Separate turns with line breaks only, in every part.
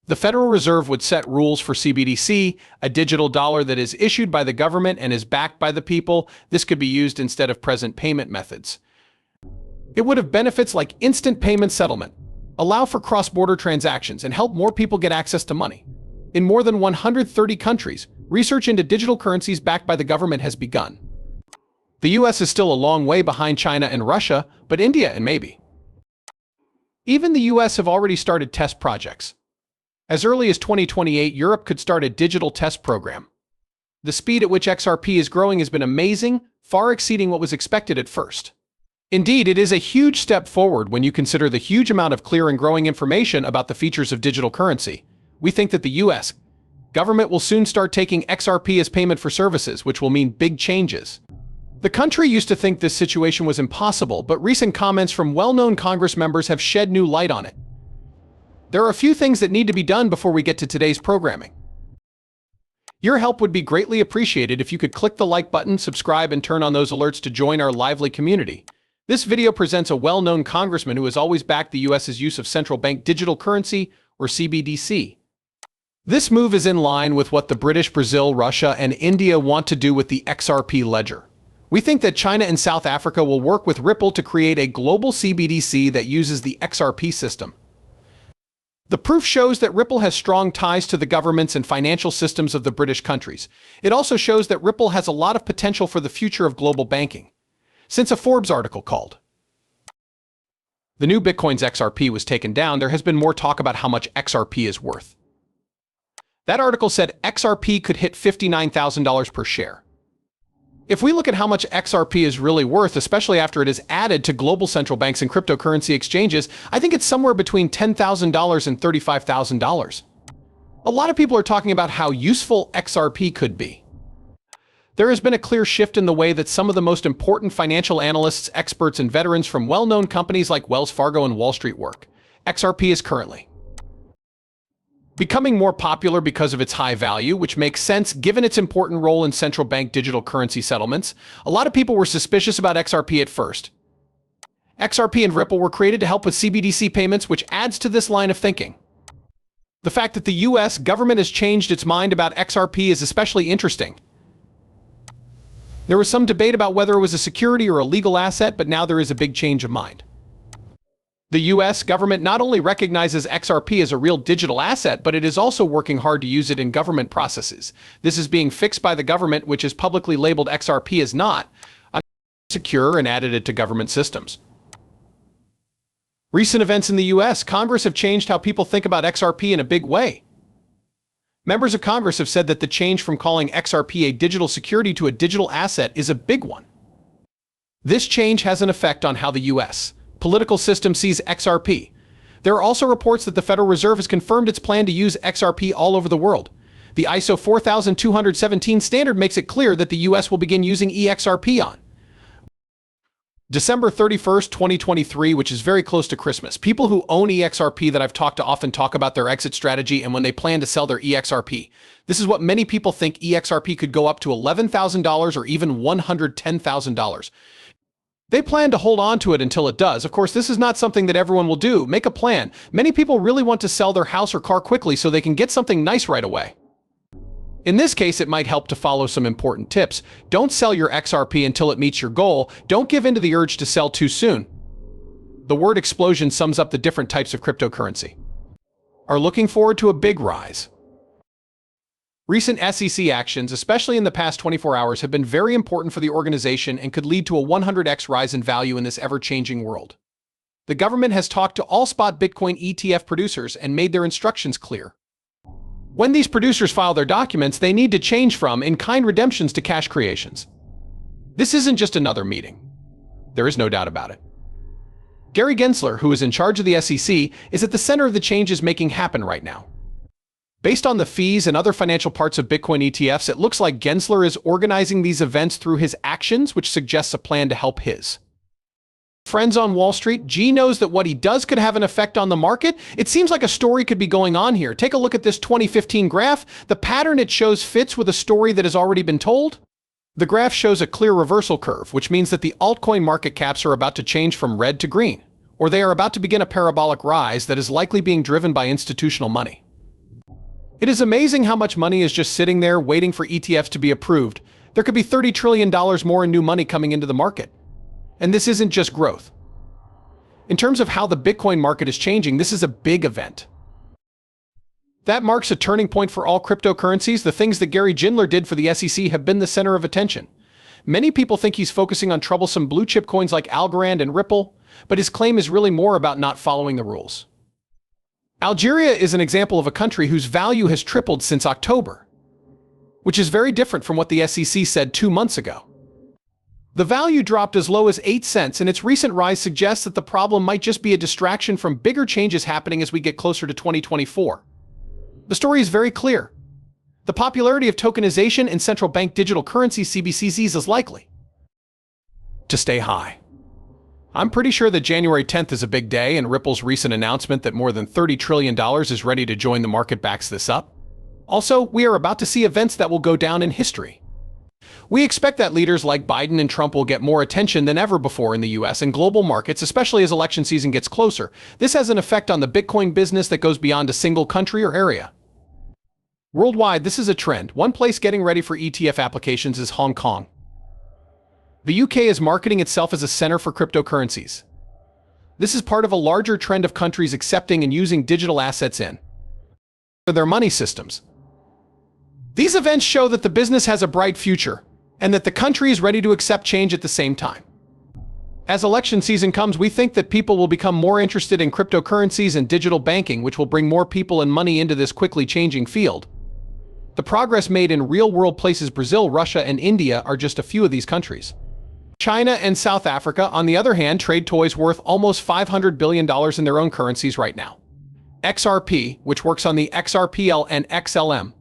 The Federal Reserve would set rules for CBDC, a digital dollar that is issued by the government and is backed by the people. This could be used instead of present payment methods. It would have benefits like instant payment settlement, allow for cross-border transactions, and help more people get access to money. In more than 130 countries, research into digital currencies backed by the government has begun. The US is still a long way behind China and Russia, but India and maybe. Even the US have already started test projects. As early as 2028, Europe could start a digital test program. The speed at which XRP is growing has been amazing, far exceeding what was expected at first. Indeed, it is a huge step forward when you consider the huge amount of clear and growing information about the features of digital currency. We think that the US government will soon start taking XRP as payment for services, which will mean big changes. The country used to think this situation was impossible, but recent comments from well-known Congress members have shed new light on it. There are a few things that need to be done before we get to today's programming. Your help would be greatly appreciated if you could click the like button, subscribe, and turn on those alerts to join our lively community. This video presents a well-known congressman who has always backed the US's use of central bank digital currency, or CBDC. This move is in line with what the British, Brazil, Russia, and India want to do with the XRP ledger. We think that China and South Africa will work with Ripple to create a global CBDC that uses the XRP system. The proof shows that Ripple has strong ties to the governments and financial systems of the British countries. It also shows that Ripple has a lot of potential for the future of global banking. Since a Forbes article called "The New Bitcoin's XRP" was taken down, there has been more talk about how much XRP is worth. That article said XRP could hit $59,000 per share. If we look at how much XRP is really worth, especially after it is added to global central banks and cryptocurrency exchanges, I think it's somewhere between $10,000 and $35,000. A lot of people are talking about how useful XRP could be. There has been a clear shift in the way that some of the most important financial analysts, experts, and veterans from well-known companies like Wells Fargo and Wall Street work. XRP is currently becoming more popular because of its high value, which makes sense given its important role in central bank digital currency settlements. A lot of people were suspicious about XRP at first. XRP and Ripple were created to help with CBDC payments, which adds to this line of thinking. The fact that the US government has changed its mind about XRP is especially interesting. There was some debate about whether it was a security or a legal asset, but now there is a big change of mind. The US government not only recognizes XRP as a real digital asset, but it is also working hard to use it in government processes. This is being fixed by the government, which is publicly labeled XRP as not secure, and added it to government systems. Recent events in the US Congress have changed how people think about XRP in a big way. Members of Congress have said that the change from calling XRP a digital security to a digital asset is a big one. This change has an effect on how the US political system sees XRP. There are also reports that the Federal Reserve has confirmed its plan to use XRP all over the world. The ISO 4217 standard makes it clear that the US will begin using EXRP on December 31st, 2023, which is very close to Christmas. People who own EXRP that I've talked to often talk about their exit strategy and when they plan to sell their EXRP. This is what many people think. EXRP could go up to $11,000 or even $110,000. They plan to hold on to it until it does. Of course, this is not something that everyone will do. Make a plan. Many people really want to sell their house or car quickly so they can get something nice right away. In this case, it might help to follow some important tips. Don't sell your XRP until it meets your goal. Don't give in to the urge to sell too soon. The word explosion sums up the different types of cryptocurrency. Are looking forward to a big rise. Recent SEC actions, especially in the past 24 hours, have been very important for the organization and could lead to a 100x rise in value in this ever-changing world. The government has talked to all spot Bitcoin ETF producers and made their instructions clear. When these producers file their documents, they need to change from in-kind redemptions to cash creations. This isn't just another meeting. There is no doubt about it. Gary Gensler, who is in charge of the SEC, is at the center of the changes making happen right now. Based on the fees and other financial parts of Bitcoin ETFs, it looks like Gensler is organizing these events through his actions, which suggests a plan to help his friends on Wall Street. G knows that what he does could have an effect on the market. It seems like a story could be going on here. Take a look at this 2015 graph. The pattern it shows fits with a story that has already been told. The graph shows a clear reversal curve, which means that the altcoin market caps are about to change from red to green, or they are about to begin a parabolic rise that is likely being driven by institutional money. It is amazing how much money is just sitting there waiting for ETFs to be approved. There could be $30 trillion more in new money coming into the market. And this isn't just growth. In terms of how the Bitcoin market is changing, this is a big event. That marks a turning point for all cryptocurrencies. The things that Gary Gensler did for the SEC have been the center of attention. Many people think he's focusing on troublesome blue-chip coins like Algorand and Ripple, but his claim is really more about not following the rules. Algeria is an example of a country whose value has tripled since October, which is very different from what the SEC said 2 months ago. The value dropped as low as 8 cents, and its recent rise suggests that the problem might just be a distraction from bigger changes happening as we get closer to 2024. The story is very clear. The popularity of tokenization and central bank digital currency CBDCs is likely to stay high. I'm pretty sure that January 10th is a big day, and Ripple's recent announcement that more than $30 trillion is ready to join the market backs this up. Also, we are about to see events that will go down in history. We expect that leaders like Biden and Trump will get more attention than ever before in the US and global markets, especially as election season gets closer. This has an effect on the Bitcoin business that goes beyond a single country or area. Worldwide, this is a trend. One place getting ready for ETF applications is Hong Kong. The UK is marketing itself as a center for cryptocurrencies. This is part of a larger trend of countries accepting and using digital assets in their money systems. These events show that the business has a bright future and that the country is ready to accept change at the same time. As election season comes, we think that people will become more interested in cryptocurrencies and digital banking, which will bring more people and money into this quickly changing field. The progress made in real-world places Brazil, Russia, and India are just a few of these countries. China and South Africa, on the other hand, trade toys worth almost $500 billion in their own currencies right now. XRP, which works on the XRPL and XLM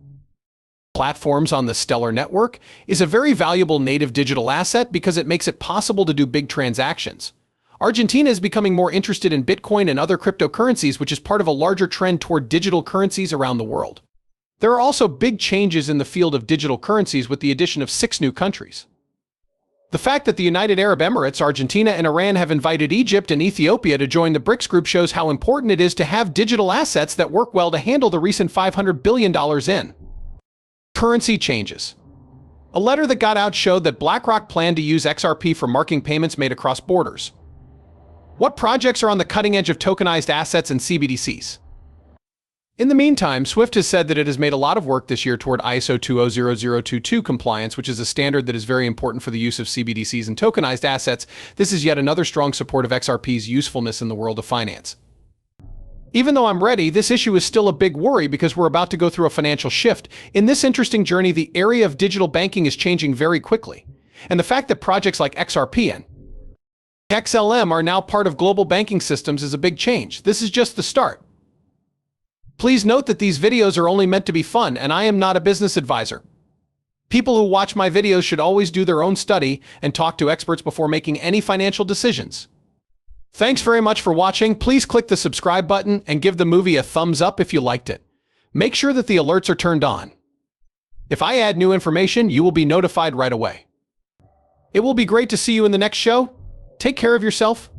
platforms on the Stellar network, is a very valuable native digital asset because it makes it possible to do big transactions. Argentina is becoming more interested in Bitcoin and other cryptocurrencies, which is part of a larger trend toward digital currencies around the world. There are also big changes in the field of digital currencies with the addition of 6 new countries. The fact that the United Arab Emirates, Argentina, and Iran have invited Egypt and Ethiopia to join the BRICS group shows how important it is to have digital assets that work well to handle the recent $500 billion in currency changes. A letter that got out showed that BlackRock planned to use XRP for marking payments made across borders. What projects are on the cutting edge of tokenized assets and CBDCs? In the meantime, Swift has said that it has made a lot of work this year toward ISO 20022 compliance, which is a standard that is very important for the use of CBDCs and tokenized assets. This is yet another strong support of XRP's usefulness in the world of finance. Even though I'm ready, this issue is still a big worry because we're about to go through a financial shift. In this interesting journey, the area of digital banking is changing very quickly. And the fact that projects like XRP and XLM are now part of global banking systems is a big change. This is just the start. Please note that these videos are only meant to be fun, and I am not a business advisor. People who watch my videos should always do their own study and talk to experts before making any financial decisions. Thanks very much for watching. Please click the subscribe button and give the movie a thumbs up if you liked it. Make sure that the alerts are turned on. If I add new information, you will be notified right away. It will be great to see you in the next show. Take care of yourself.